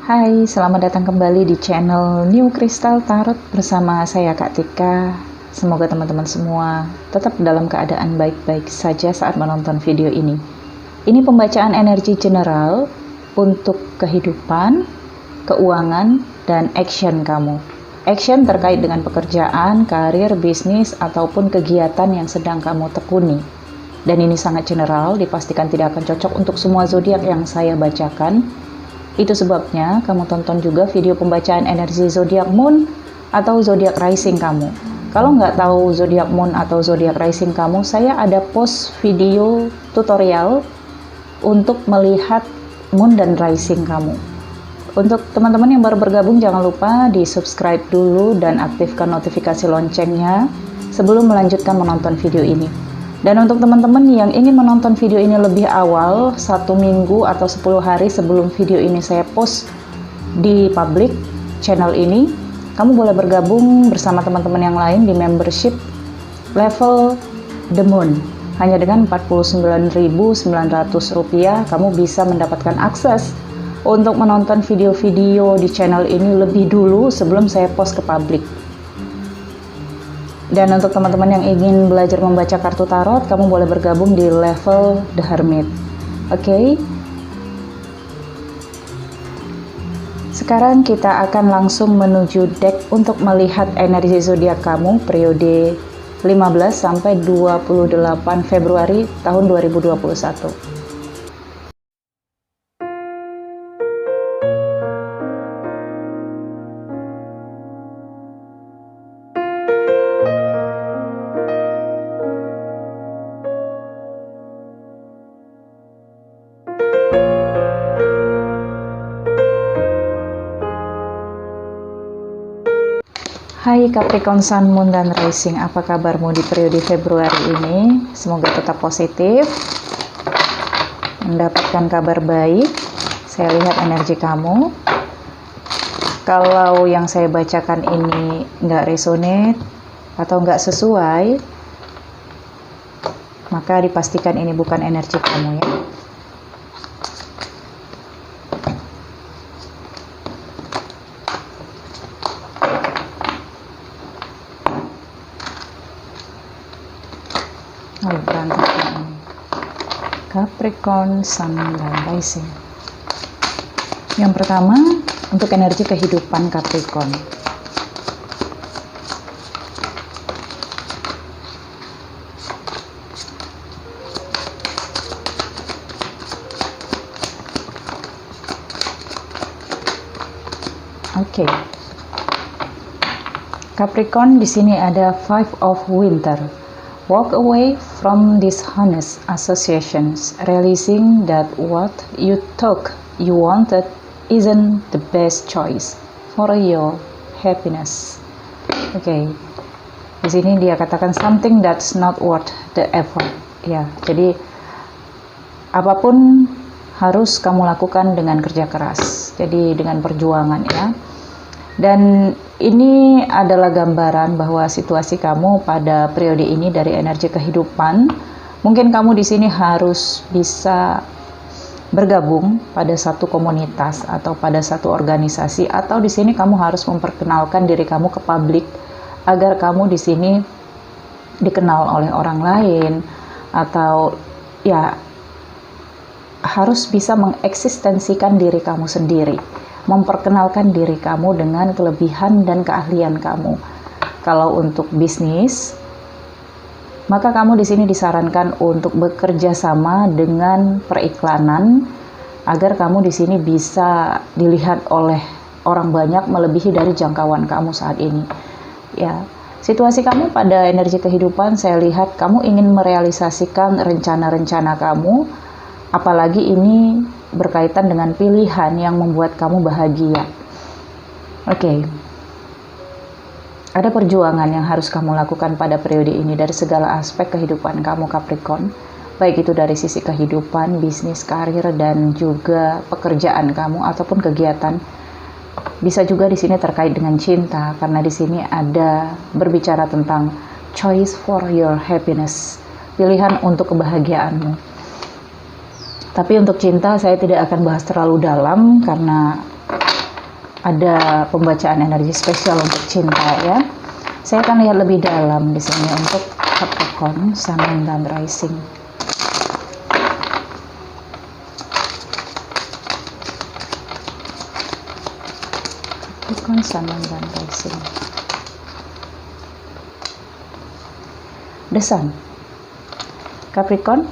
Hai, selamat datang kembali di channel New Crystal Tarot bersama saya Kak Tika. Semoga teman-teman semua tetap dalam keadaan baik-baik saja saat menonton video ini. Ini pembacaan energi general untuk kehidupan, keuangan, dan action kamu. Action terkait dengan pekerjaan, karir, bisnis, ataupun kegiatan yang sedang kamu tekuni. Dan ini sangat general, dipastikan tidak akan cocok untuk semua zodiak yang saya bacakan. Itu sebabnya kamu tonton juga video pembacaan energi zodiak moon atau zodiak rising kamu. Kalau nggak tahu zodiak moon atau zodiak rising kamu, saya ada post video tutorial untuk melihat moon dan rising kamu. Untuk teman-teman yang baru bergabung, jangan lupa di subscribe dulu dan aktifkan notifikasi loncengnya sebelum melanjutkan menonton video ini. Dan untuk teman-teman yang ingin menonton video ini lebih awal, 1 minggu atau 10 hari sebelum video ini saya post di public channel ini, kamu boleh bergabung bersama teman-teman yang lain di membership level The Moon. Hanya dengan Rp49.900 kamu bisa mendapatkan akses untuk menonton video-video di channel ini lebih dulu sebelum saya post ke publik. Dan untuk teman-teman yang ingin belajar membaca kartu tarot, kamu boleh bergabung di level The Hermit. Oke? Sekarang kita akan langsung menuju deck untuk melihat energi zodiak kamu periode 15 sampai 28 Februari tahun 2021. Hai Capricorn Sun, Moon, dan Rising, apa kabarmu di periode Februari ini? Semoga tetap positif, mendapatkan kabar baik. Saya lihat energi kamu. Kalau yang saya bacakan ini nggak resonate atau nggak sesuai, maka dipastikan ini bukan energi kamu ya. Capricorn, Sun, dan Rising. Yang pertama, untuk energi kehidupan Capricorn. Oke. Capricorn di sini ada Five of Winter. Walk away from dishonest associations, realizing that what you thought you wanted isn't the best choice for your happiness. Oke. Di sini dia katakan something that's not worth the effort. Ya, jadi apapun harus kamu lakukan dengan kerja keras. Jadi dengan perjuangan ya. Dan ini adalah gambaran bahwa situasi kamu pada periode ini dari energi kehidupan. Mungkin kamu di sini harus bisa bergabung pada satu komunitas atau pada satu organisasi, atau di sini kamu harus memperkenalkan diri kamu ke publik agar kamu di sini dikenal oleh orang lain, atau ya harus bisa mengeksistensikan diri kamu sendiri, memperkenalkan diri kamu dengan kelebihan dan keahlian kamu. Kalau untuk bisnis, maka kamu di sini disarankan untuk bekerja sama dengan periklanan agar kamu di sini bisa dilihat oleh orang banyak melebihi dari jangkauan kamu saat ini. Ya, situasi kamu pada energi kehidupan, saya lihat kamu ingin merealisasikan rencana-rencana kamu, apalagi ini berkaitan dengan pilihan yang membuat kamu bahagia. Oke. Ada perjuangan yang harus kamu lakukan pada periode ini dari segala aspek kehidupan kamu Capricorn, baik itu dari sisi kehidupan, bisnis, karir, dan juga pekerjaan kamu ataupun kegiatan. Bisa juga di sini terkait dengan cinta, karena di sini ada berbicara tentang choice for your happiness, pilihan untuk kebahagiaanmu. Tapi untuk cinta saya tidak akan bahas terlalu dalam karena ada pembacaan energi spesial untuk cinta ya. Saya akan lihat lebih dalam di sini untuk Capricorn, Sun, Moon, dan Rising. Capricorn, Sun, Moon, dan Rising. The Sun. Capricorn,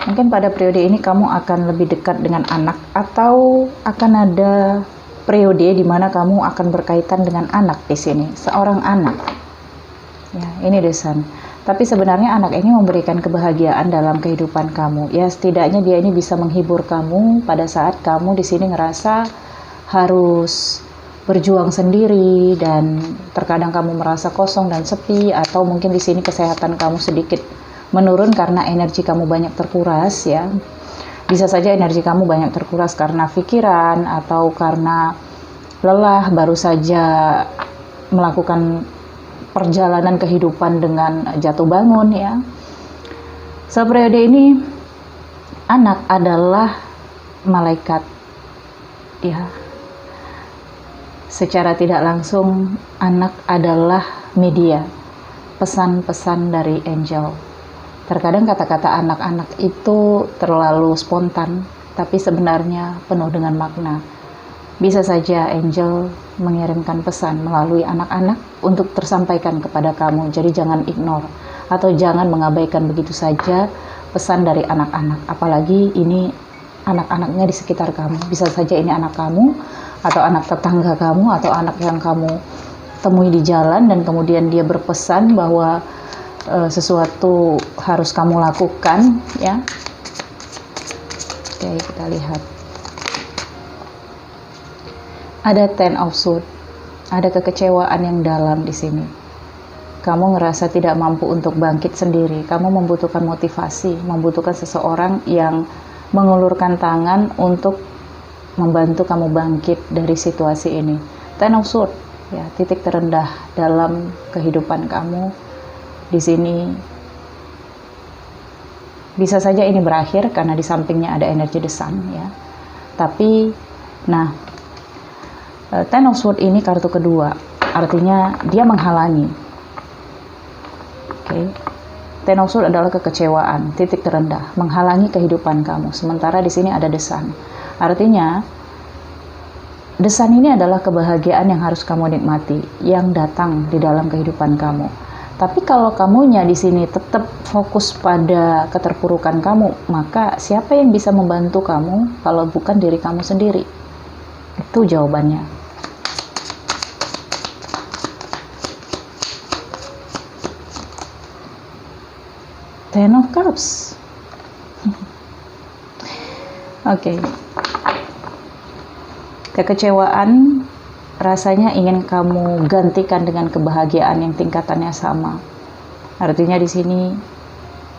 mungkin pada periode ini kamu akan lebih dekat dengan anak, atau akan ada periode di mana kamu akan berkaitan dengan anak di sini, seorang anak. Ya, ini The Sun. Tapi sebenarnya anak ini memberikan kebahagiaan dalam kehidupan kamu. Ya, setidaknya dia ini bisa menghibur kamu pada saat kamu di sini ngerasa harus berjuang sendiri dan terkadang kamu merasa kosong dan sepi, atau mungkin di sini kesehatan kamu sedikit menurun karena energi kamu banyak terkuras ya. Bisa saja energi kamu banyak terkuras karena pikiran atau karena lelah baru saja melakukan perjalanan kehidupan dengan jatuh bangun ya. Periode ini anak adalah malaikat ya. Secara tidak langsung anak adalah media, pesan-pesan dari angel. Terkadang kata-kata anak-anak itu terlalu spontan, tapi sebenarnya penuh dengan makna. Bisa saja angel mengirimkan pesan melalui anak-anak untuk tersampaikan kepada kamu. Jadi jangan ignore atau jangan mengabaikan begitu saja pesan dari anak-anak. Apalagi ini anak-anaknya di sekitar kamu. Bisa saja ini anak kamu, atau anak tetangga kamu, atau anak yang kamu temui di jalan dan kemudian dia berpesan bahwa sesuatu harus kamu lakukan ya. Oke, kita lihat. Ada Ten of Swords. Ada kekecewaan yang dalam di sini. Kamu ngerasa tidak mampu untuk bangkit sendiri. Kamu membutuhkan motivasi, membutuhkan seseorang yang mengulurkan tangan untuk membantu kamu bangkit dari situasi ini. Ten of Swords, ya, titik terendah dalam kehidupan kamu. Di sini bisa saja ini berakhir karena di sampingnya ada energi The Sun ya. Tapi nah, Ten of Swords ini kartu kedua, artinya dia menghalangi. Oke. Ten of Swords adalah kekecewaan, titik terendah, menghalangi kehidupan kamu. Sementara di sini ada The Sun. Artinya The Sun ini adalah kebahagiaan yang harus kamu nikmati, yang datang di dalam kehidupan kamu. Tapi kalau kamunya di sini tetap fokus pada keterpurukan kamu, maka siapa yang bisa membantu kamu kalau bukan diri kamu sendiri? Itu jawabannya. Ten of Cups. Oke. Kekecewaan rasanya ingin kamu gantikan dengan kebahagiaan yang tingkatannya sama. Artinya di sini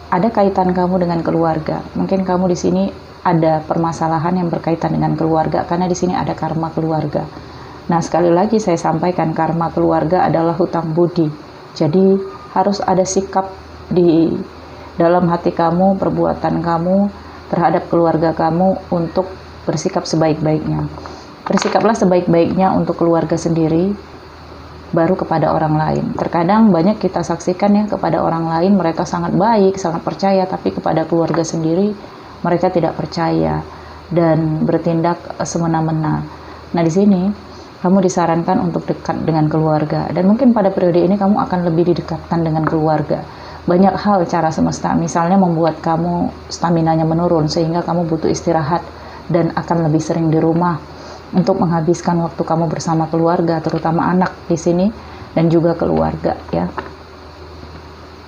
ada kaitan kamu dengan keluarga. Mungkin kamu di sini ada permasalahan yang berkaitan dengan keluarga karena di sini ada karma keluarga. Nah, sekali lagi saya sampaikan karma keluarga adalah hutang budi. Jadi harus ada sikap di dalam hati kamu, perbuatan kamu terhadap keluarga kamu untuk bersikap sebaik-baiknya. Bersikaplah sebaik-baiknya untuk keluarga sendiri, baru kepada orang lain. Terkadang banyak kita saksikan ya, kepada orang lain mereka sangat baik, sangat percaya, tapi kepada keluarga sendiri mereka tidak percaya dan bertindak semena-mena. Nah, di sini kamu disarankan untuk dekat dengan keluarga, dan mungkin pada periode ini kamu akan lebih didekatkan dengan keluarga. Banyak hal cara semesta, misalnya membuat kamu staminanya menurun sehingga kamu butuh istirahat dan akan lebih sering di rumah untuk menghabiskan waktu kamu bersama keluarga, terutama anak di sini dan juga keluarga ya.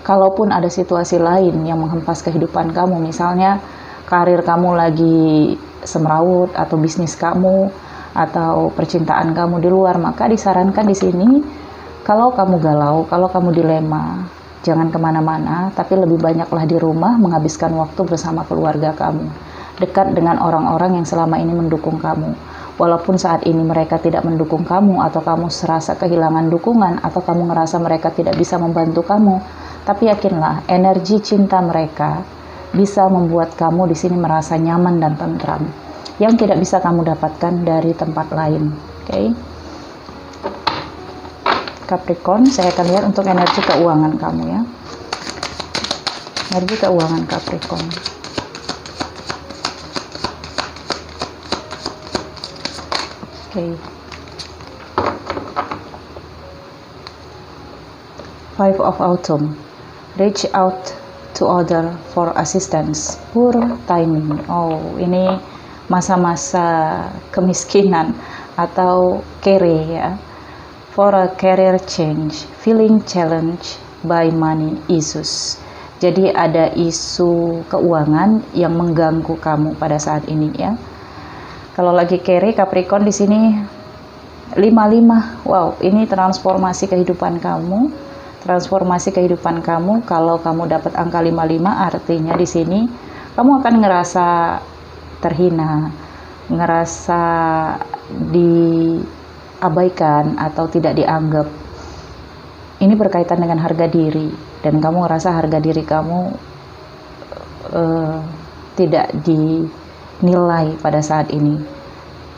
Kalaupun ada situasi lain yang menghempas kehidupan kamu, misalnya karir kamu lagi semrawut, atau bisnis kamu, atau percintaan kamu di luar, maka disarankan di sini kalau kamu galau, kalau kamu dilema, jangan kemana-mana, tapi lebih banyaklah di rumah menghabiskan waktu bersama keluarga kamu, dekat dengan orang-orang yang selama ini mendukung kamu. Walaupun saat ini mereka tidak mendukung kamu, atau kamu serasa kehilangan dukungan, atau kamu ngerasa mereka tidak bisa membantu kamu, tapi yakinlah energi cinta mereka bisa membuat kamu di sini merasa nyaman dan tentram. yang tidak bisa kamu dapatkan dari tempat lain. Oke. Capricorn, saya akan lihat untuk energi keuangan kamu ya. Energi keuangan Capricorn. Oke. Five of Autumn. Reach out to other for assistance. Poor timing. Oh, ini masa-masa kemiskinan atau kere ya. For a career change, feeling challenged by money issues. Jadi ada isu keuangan yang mengganggu kamu pada saat ini ya. Kalau lagi kere Capricorn di sini 55. Wow, ini transformasi kehidupan kamu. Transformasi kehidupan kamu. Kalau kamu dapat angka 55 artinya di sini kamu akan ngerasa terhina, ngerasa diabaikan atau tidak dianggap. Ini berkaitan dengan harga diri dan kamu ngerasa harga diri kamu tidak dinilai pada saat ini.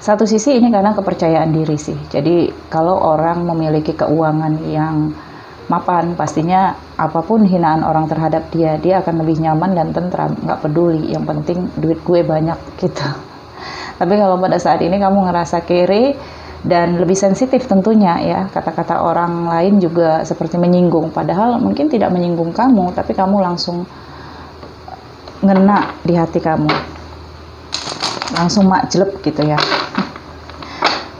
Satu sisi ini karena kepercayaan diri sih. Jadi kalau orang memiliki keuangan yang mapan, pastinya apapun hinaan orang terhadap dia akan lebih nyaman dan tentram, nggak peduli, yang penting duit gue banyak gitu. Tapi kalau pada saat ini kamu ngerasa kere dan lebih sensitif tentunya ya, kata-kata orang lain juga seperti menyinggung, padahal mungkin tidak menyinggung kamu, tapi kamu langsung ngena di hati kamu, langsung makjleb gitu ya.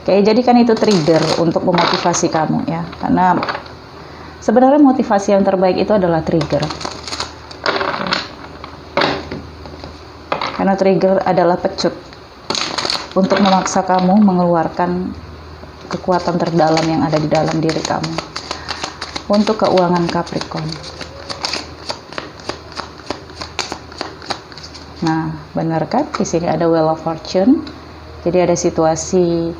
Oke, jadi kan itu trigger untuk memotivasi kamu ya, karena sebenarnya motivasi yang terbaik itu adalah trigger. Karena trigger adalah pecut untuk memaksa kamu mengeluarkan kekuatan terdalam yang ada di dalam diri kamu. Untuk keuangan Capricorn. Nah, benar kan? Di sini ada Wheel of Fortune. Jadi ada situasi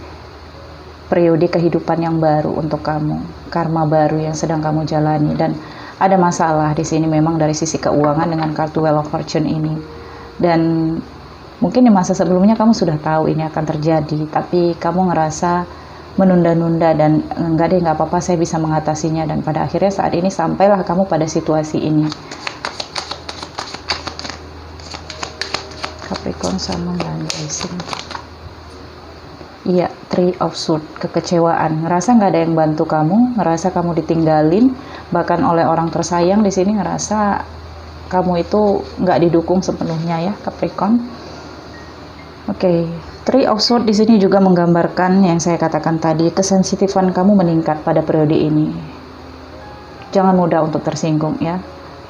periode kehidupan yang baru untuk kamu, karma baru yang sedang kamu jalani, dan ada masalah di sini memang dari sisi keuangan dengan kartu Wheel of Fortune ini. Dan mungkin di masa sebelumnya kamu sudah tahu ini akan terjadi, tapi kamu ngerasa menunda-nunda dan nggak apa-apa, saya bisa mengatasinya, dan pada akhirnya saat ini sampailah kamu pada situasi ini. Capricorn sama Rising. Iya, Three of Swords, kekecewaan, ngerasa nggak ada yang bantu kamu, ngerasa kamu ditinggalin, bahkan oleh orang tersayang di sini, ngerasa kamu itu nggak didukung sepenuhnya ya, Capricorn. Oke, Three of Swords di sini juga menggambarkan yang saya katakan tadi, kesensitifan kamu meningkat pada periode ini. Jangan mudah untuk tersinggung ya.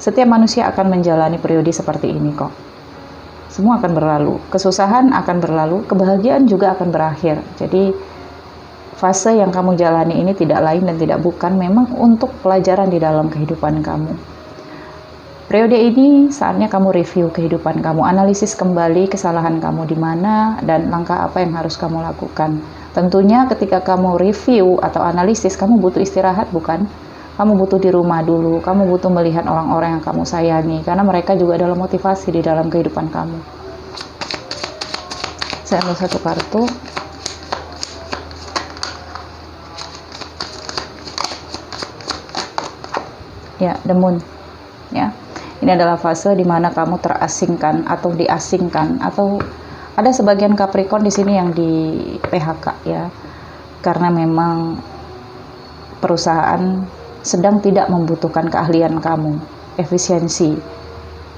Setiap manusia akan menjalani periode seperti ini kok. Semua akan berlalu, kesusahan akan berlalu, kebahagiaan juga akan berakhir. Jadi fase yang kamu jalani ini tidak lain dan tidak bukan memang untuk pelajaran di dalam kehidupan kamu. Periode ini saatnya kamu review kehidupan kamu, analisis kembali kesalahan kamu di mana dan langkah apa yang harus kamu lakukan. Tentunya ketika kamu review atau analisis, kamu butuh istirahat bukan? Kamu butuh di rumah dulu, kamu butuh melihat orang-orang yang kamu sayangi, karena mereka juga adalah motivasi di dalam kehidupan kamu. Saya ambil satu kartu. Ya, The Moon. Ya, ini adalah fase di mana kamu terasingkan atau diasingkan, atau ada sebagian Capricorn di sini yang di PHK ya, karena memang perusahaan sedang tidak membutuhkan keahlian kamu, efisiensi.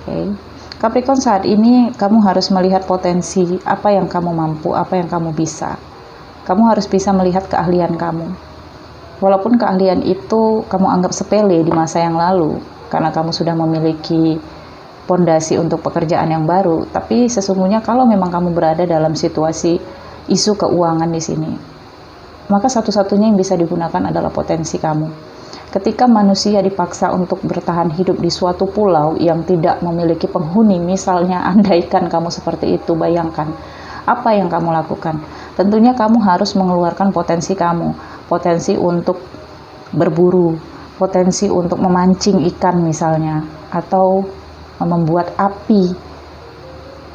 Okay. Capricorn, saat ini kamu harus melihat potensi apa yang kamu mampu, apa yang kamu bisa. Kamu harus bisa melihat keahlian kamu. Walaupun keahlian itu kamu anggap sepele di masa yang lalu, karena kamu sudah memiliki pondasi untuk pekerjaan yang baru, tapi sesungguhnya kalau memang kamu berada dalam situasi isu keuangan di sini, maka satu-satunya yang bisa digunakan adalah potensi kamu. Ketika manusia dipaksa untuk bertahan hidup di suatu pulau yang tidak memiliki penghuni, misalnya andaikan kamu seperti itu, bayangkan apa yang kamu lakukan. Tentunya kamu harus mengeluarkan potensi kamu, potensi untuk berburu, potensi untuk memancing ikan misalnya, atau membuat api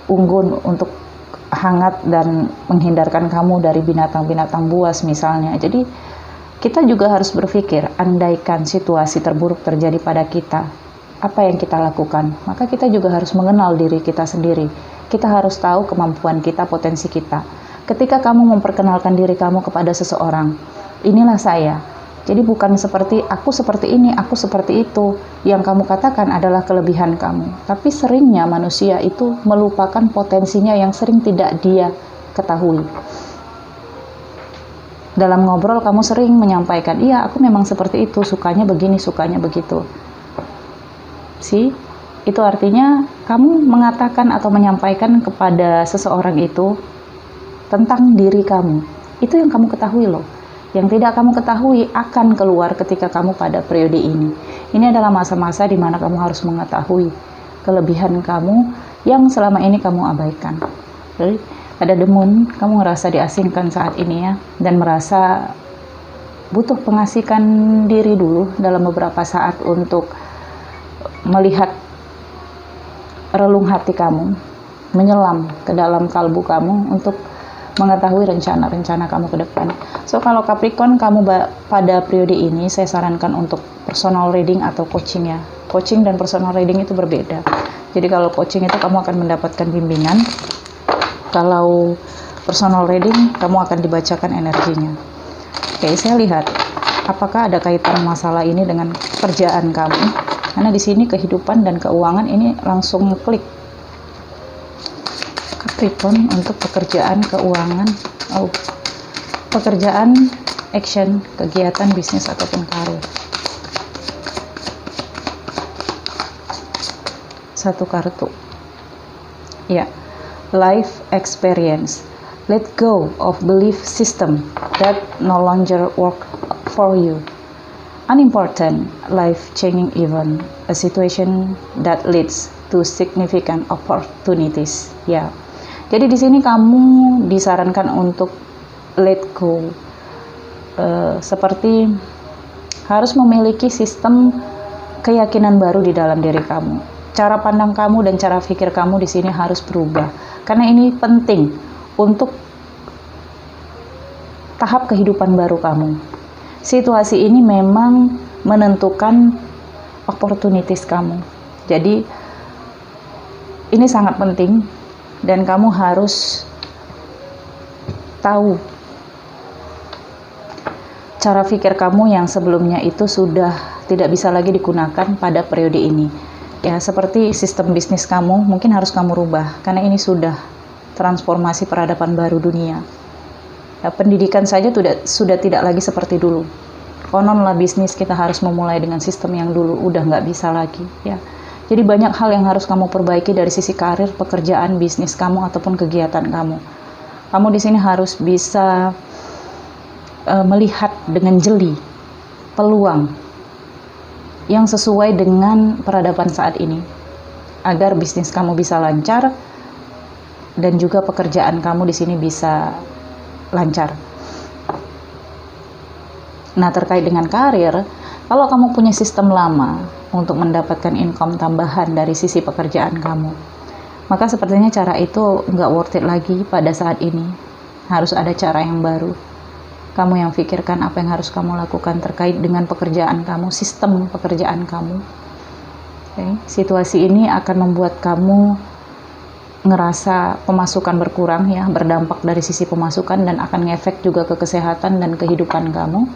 unggun untuk hangat dan menghindarkan kamu dari binatang-binatang buas misalnya. Jadi kita juga harus berpikir, andaikan situasi terburuk terjadi pada kita, apa yang kita lakukan? Maka kita juga harus mengenal diri kita sendiri. Kita harus tahu kemampuan kita, potensi kita. Ketika kamu memperkenalkan diri kamu kepada seseorang, inilah saya. Jadi bukan seperti aku seperti ini, aku seperti itu. Yang kamu katakan adalah kelebihan kamu. Tapi seringnya manusia itu melupakan potensinya yang sering tidak dia ketahui. Dalam ngobrol kamu sering menyampaikan, iya aku memang seperti itu, sukanya begini, sukanya begitu. Itu artinya kamu mengatakan atau menyampaikan kepada seseorang itu tentang diri kamu. Itu yang kamu ketahui loh. Yang tidak kamu ketahui akan keluar ketika kamu pada periode ini. Ini adalah masa-masa di mana kamu harus mengetahui kelebihan kamu yang selama ini kamu abaikan. Jadi pada The Moon, kamu merasa diasingkan saat ini ya, dan merasa butuh pengasihkan diri dulu dalam beberapa saat untuk melihat relung hati kamu, menyelam ke dalam kalbu kamu untuk mengetahui rencana-rencana kamu ke depan. So kalau Capricorn, kamu pada periode ini saya sarankan untuk personal reading atau coaching ya. Coaching dan personal reading itu berbeda. Jadi kalau coaching itu kamu akan mendapatkan bimbingan. Kalau personal reading kamu akan dibacakan energinya. Oke, saya lihat apakah ada kaitan masalah ini dengan pekerjaan kamu. Karena di sini kehidupan dan keuangan ini langsung klik. Capricorn untuk pekerjaan, keuangan, pekerjaan, action, kegiatan, bisnis ataupun karir. Satu kartu. Ya, life experience. Let go of belief system that no longer work for you. Unimportant, life-changing event, a situation that leads to significant opportunities. Ya. Jadi di sini kamu disarankan untuk let go, seperti harus memiliki sistem keyakinan baru di dalam diri kamu. Cara pandang kamu dan cara pikir kamu di sini harus berubah, karena ini penting untuk tahap kehidupan baru kamu. Situasi ini memang menentukan opportunities kamu. Jadi ini sangat penting. Dan kamu harus tahu cara pikir kamu yang sebelumnya itu sudah tidak bisa lagi digunakan pada periode ini. Ya, seperti sistem bisnis kamu mungkin harus kamu rubah karena ini sudah transformasi peradaban baru dunia. Ya, pendidikan saja sudah tidak lagi seperti dulu. Kononlah bisnis kita harus memulai dengan sistem yang dulu udah nggak bisa lagi. Ya. Jadi banyak hal yang harus kamu perbaiki dari sisi karir, pekerjaan, bisnis kamu ataupun kegiatan kamu. Kamu di sini harus bisa melihat dengan jeli peluang yang sesuai dengan peradaban saat ini, agar bisnis kamu bisa lancar dan juga pekerjaan kamu di sini bisa lancar. Nah, terkait dengan karir, kalau kamu punya sistem lama untuk mendapatkan income tambahan dari sisi pekerjaan kamu, maka sepertinya cara itu nggak worth it lagi pada saat ini. Harus ada cara yang baru. Kamu yang pikirkan apa yang harus kamu lakukan terkait dengan pekerjaan kamu, sistem pekerjaan kamu. Okay. Situasi ini akan membuat kamu ngerasa pemasukan berkurang ya, berdampak dari sisi pemasukan dan akan ngefek juga ke kesehatan dan kehidupan kamu.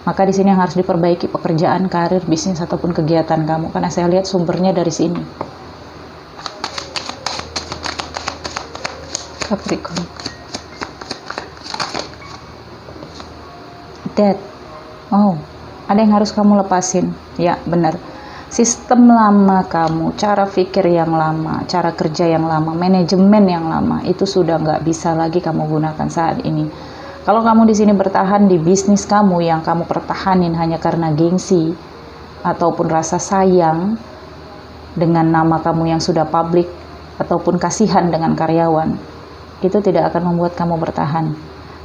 Maka di sini yang harus diperbaiki pekerjaan, karir, bisnis ataupun kegiatan kamu, karena saya lihat sumbernya dari sini. Capricorn. Death. Oh, ada yang harus kamu lepasin. Ya, benar. Sistem lama kamu, cara pikir yang lama, cara kerja yang lama, manajemen yang lama, itu sudah nggak bisa lagi kamu gunakan saat ini. Kalau kamu di sini bertahan di bisnis kamu yang kamu pertahanin hanya karena gengsi ataupun rasa sayang dengan nama kamu yang sudah publik ataupun kasihan dengan karyawan, itu tidak akan membuat kamu bertahan.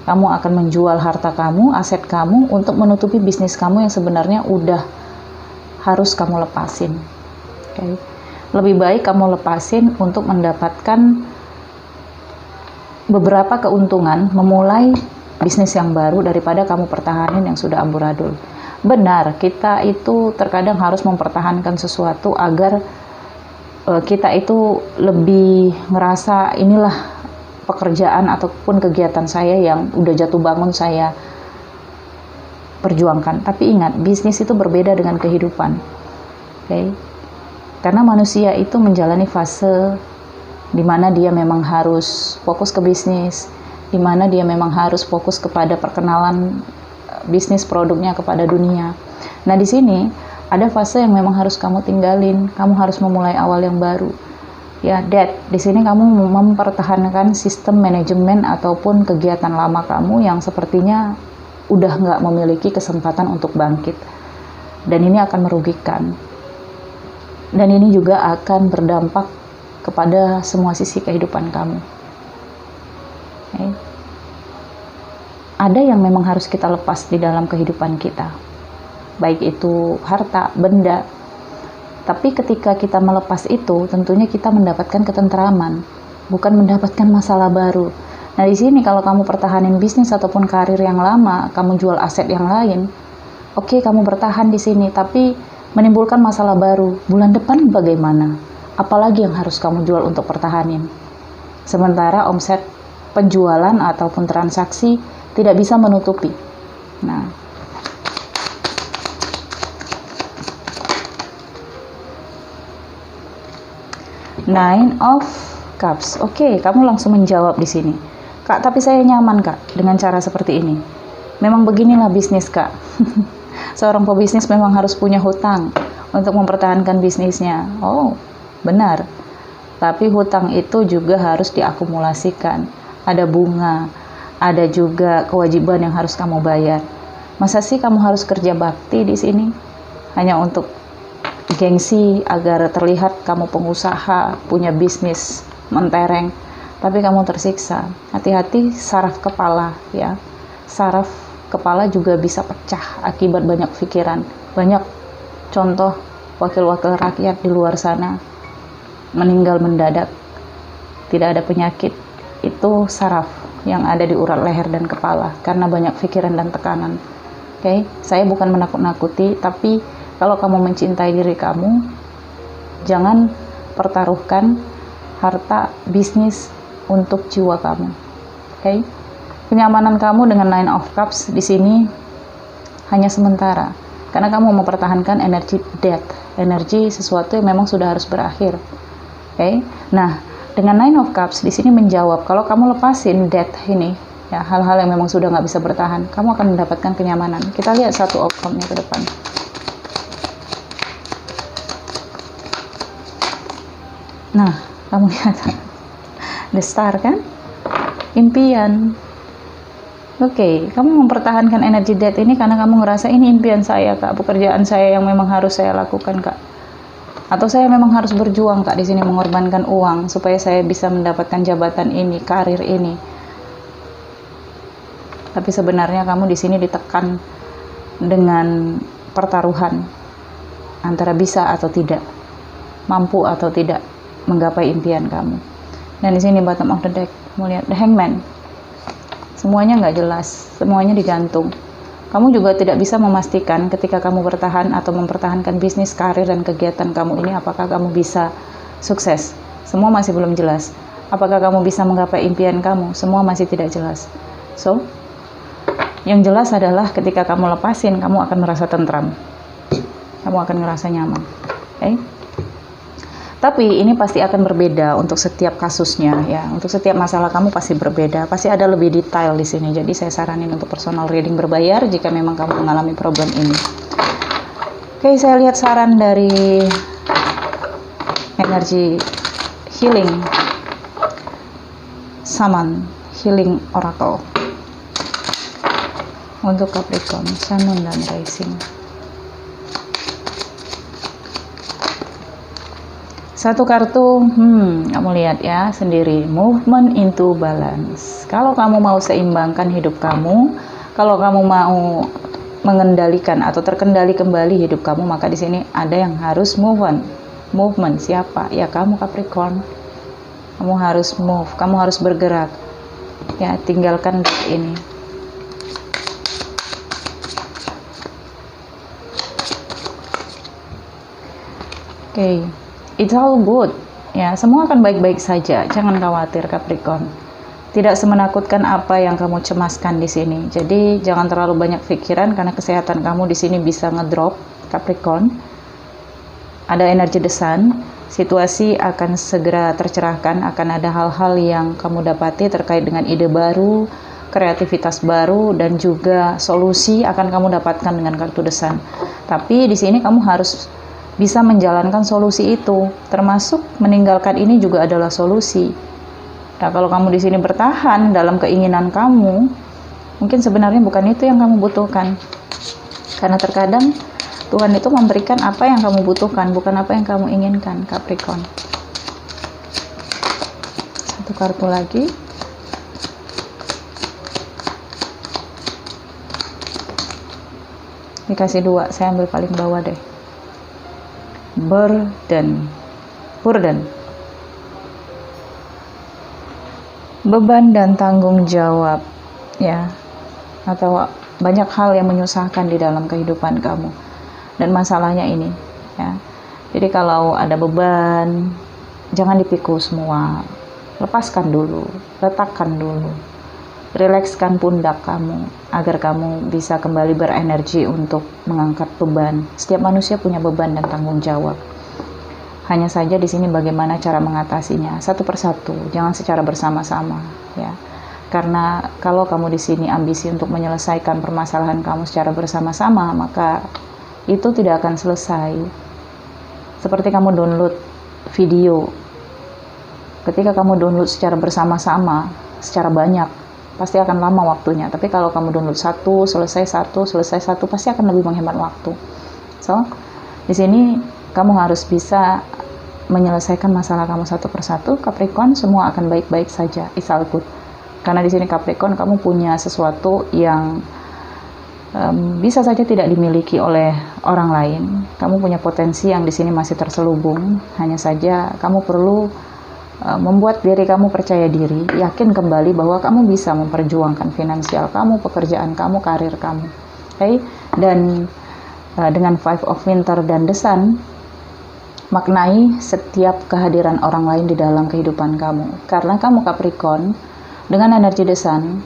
Kamu akan menjual harta kamu, aset kamu untuk menutupi bisnis kamu yang sebenarnya udah harus kamu lepasin. Okay. Lebih baik kamu lepasin untuk mendapatkan beberapa keuntungan memulai bisnis yang baru daripada kamu pertahanin yang sudah amburadul. Benar, kita itu terkadang harus mempertahankan sesuatu agar kita itu lebih ngerasa inilah pekerjaan ataupun kegiatan saya yang udah jatuh bangun saya perjuangkan. Tapi ingat, bisnis itu berbeda dengan kehidupan. Okay? Karena manusia itu menjalani fase di mana dia memang harus fokus ke bisnis, di mana dia memang harus fokus kepada perkenalan bisnis produknya kepada dunia. Nah, di sini ada fase yang memang harus kamu tinggalin, kamu harus memulai awal yang baru. Ya, di sini kamu mempertahankan sistem manajemen ataupun kegiatan lama kamu yang sepertinya udah nggak memiliki kesempatan untuk bangkit. Dan ini akan merugikan. Dan ini juga akan berdampak kepada semua sisi kehidupan kamu. Okay. Ada yang memang harus kita lepas di dalam kehidupan kita, baik itu harta, benda. Tapi ketika kita melepas itu, tentunya kita mendapatkan ketentraman, bukan mendapatkan masalah baru. Nah, di sini kalau kamu pertahanin bisnis ataupun karir yang lama, kamu jual aset yang lain, oke, kamu bertahan di sini, tapi menimbulkan masalah baru. Bulan depan bagaimana? Apalagi yang harus kamu jual untuk pertahanin? Sementara omset penjualan ataupun transaksi tidak bisa menutupi. Nah, Nine of Cups. Oke, kamu langsung menjawab di sini. Kak, tapi saya nyaman, Kak, dengan cara seperti ini. Memang beginilah bisnis, Kak. Seorang pebisnis memang harus punya hutang untuk mempertahankan bisnisnya. Oh, benar. Tapi hutang itu juga harus diakumulasikan. Ada bunga, ada juga kewajiban yang harus kamu bayar. Masa sih kamu harus kerja bakti di sini? Hanya untuk gengsi agar terlihat kamu pengusaha, punya bisnis mentereng, tapi kamu tersiksa. Hati-hati saraf kepala ya. Saraf kepala juga bisa pecah akibat banyak pikiran. Banyak contoh wakil-wakil rakyat di luar sana meninggal mendadak, tidak ada penyakit. Itu saraf yang ada di urat leher dan kepala karena banyak pikiran dan tekanan. Oke, saya bukan menakut-nakuti, tapi kalau kamu mencintai diri kamu, jangan pertaruhkan harta bisnis untuk jiwa kamu. Oke? Kenyamanan kamu dengan Nine of Cups di sini hanya sementara, karena kamu mempertahankan energi death, energi sesuatu yang memang sudah harus berakhir. Oke? Nah, dengan Nine of Cups di sini menjawab kalau kamu lepasin death ini, ya hal-hal yang memang sudah nggak bisa bertahan, kamu akan mendapatkan kenyamanan. Kita lihat satu outcome-nya ke depan. Nah, kamu lihat the star kan? Impian. Oke, kamu mempertahankan energi death ini karena kamu ngerasa ini impian saya, Kak, pekerjaan saya yang memang harus saya lakukan, Kak. Atau saya memang harus berjuang, Kak, di sini mengorbankan uang supaya saya bisa mendapatkan jabatan ini, karir ini. Tapi sebenarnya kamu di sini ditekan dengan pertaruhan antara bisa atau tidak, mampu atau tidak menggapai impian kamu. Dan di sini bottom of the deck, kamu lihat the Hangman. Semuanya nggak jelas, semuanya digantung. Kamu juga tidak bisa memastikan ketika kamu bertahan atau mempertahankan bisnis, karir, dan kegiatan kamu ini apakah kamu bisa sukses. Semua masih belum jelas. Apakah kamu bisa menggapai impian kamu? Semua masih tidak jelas. So, yang jelas adalah ketika kamu lepasin, kamu akan merasa tentram. Kamu akan ngerasa nyaman. Okay? Tapi ini pasti akan berbeda untuk setiap kasusnya ya. Untuk setiap masalah kamu pasti berbeda. Pasti ada lebih detail di sini. Jadi saya saranin untuk personal reading berbayar jika memang kamu mengalami problem ini. Oke, saya lihat saran dari energi healing Shaman Healing Oracle untuk Capricorn, Sun, Moon, dan Rising. Satu kartu, kamu lihat ya sendiri, movement into balance. Kalau kamu mau seimbangkan hidup kamu, kalau kamu mau mengendalikan atau terkendali kembali hidup kamu, maka di sini ada yang harus move on. Movement siapa? Ya kamu Capricorn. Kamu harus move, kamu harus bergerak. Ya, tinggalkan ini. Oke, it's all good. Ya, semua akan baik-baik saja. Jangan khawatir Capricorn. Tidak semenakutkan apa yang kamu cemaskan di sini. Jadi jangan terlalu banyak pikiran karena kesehatan kamu di sini bisa ngedrop Capricorn. Ada energi The Sun. Situasi akan segera tercerahkan. Akan ada hal-hal yang kamu dapati terkait dengan ide baru, kreativitas baru, dan juga solusi akan kamu dapatkan dengan kartu The Sun. Tapi di sini kamu harus bisa menjalankan solusi itu, termasuk meninggalkan ini juga adalah solusi. Nah, kalau kamu di sini bertahan dalam keinginan kamu, mungkin sebenarnya bukan itu yang kamu butuhkan. Karena terkadang Tuhan itu memberikan apa yang kamu butuhkan, bukan apa yang kamu inginkan, Capricorn. Satu kartu lagi. Dikasih 2, saya ambil paling bawah deh. Burden, beban dan tanggung jawab, ya, atau banyak hal yang menyusahkan di dalam kehidupan kamu dan masalahnya ini, ya. Jadi kalau ada beban, jangan dipikul semua, lepaskan dulu, letakkan dulu, rilekskan pundak kamu agar kamu bisa kembali berenergi untuk mengangkat beban. Setiap manusia punya beban dan tanggung jawab. Hanya saja di sini bagaimana cara mengatasinya satu persatu, jangan secara bersama-sama, ya. Karena kalau kamu di sini ambisi untuk menyelesaikan permasalahan kamu secara bersama-sama, maka itu tidak akan selesai. Seperti kamu download video. Ketika kamu download secara bersama-sama, secara banyak, pasti akan lama waktunya. Tapi kalau kamu download selesai satu, pasti akan lebih menghemat waktu. So, di sini kamu harus bisa menyelesaikan masalah kamu satu persatu. Capricorn, semua akan baik-baik saja. It's all good. Karena di sini Capricorn, kamu punya sesuatu yang bisa saja tidak dimiliki oleh orang lain. Kamu punya potensi yang di sini masih terselubung. Hanya saja kamu perlu membuat diri kamu percaya diri, yakin kembali bahwa kamu bisa memperjuangkan finansial kamu, pekerjaan kamu, karir kamu. Okay? Dan dengan Five of Winter dan The Sun, maknai setiap kehadiran orang lain di dalam kehidupan kamu. Karena kamu Capricorn, dengan energi The Sun,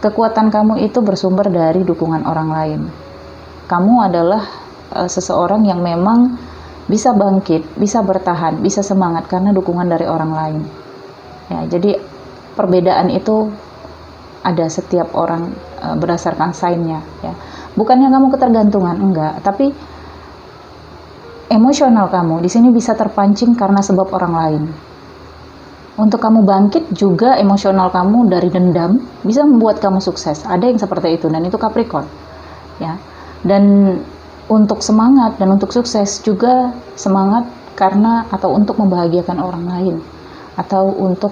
kekuatan kamu itu bersumber dari dukungan orang lain. Kamu adalah seseorang yang memang bisa bangkit, bisa bertahan, bisa semangat karena dukungan dari orang lain. Ya, jadi perbedaan itu ada setiap orang berdasarkan sign-nya, ya. Bukannya kamu ketergantungan, enggak, tapi emosional kamu di sini bisa terpancing karena sebab orang lain. Untuk kamu bangkit juga emosional kamu dari dendam bisa membuat kamu sukses. Ada yang seperti itu dan itu Capricorn, ya. Dan untuk semangat dan untuk sukses juga semangat karena atau untuk membahagiakan orang lain atau untuk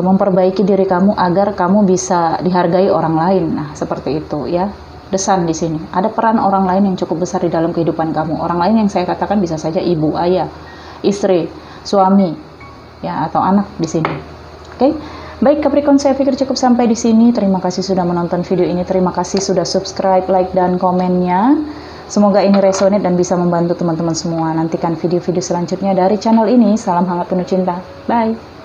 memperbaiki diri kamu agar kamu bisa dihargai orang lain. Nah, seperti itu, ya. The Sun di sini. Ada peran orang lain yang cukup besar di dalam kehidupan kamu. Orang lain yang saya katakan bisa saja ibu, ayah, istri, suami, ya, atau anak di sini. Oke. Baik Capricorn, saya pikir cukup sampai di sini. Terima kasih sudah menonton video ini. Terima kasih sudah subscribe, like, dan komennya. Semoga ini resonate dan bisa membantu teman-teman semua. Nantikan video-video selanjutnya dari channel ini. Salam hangat penuh cinta. Bye.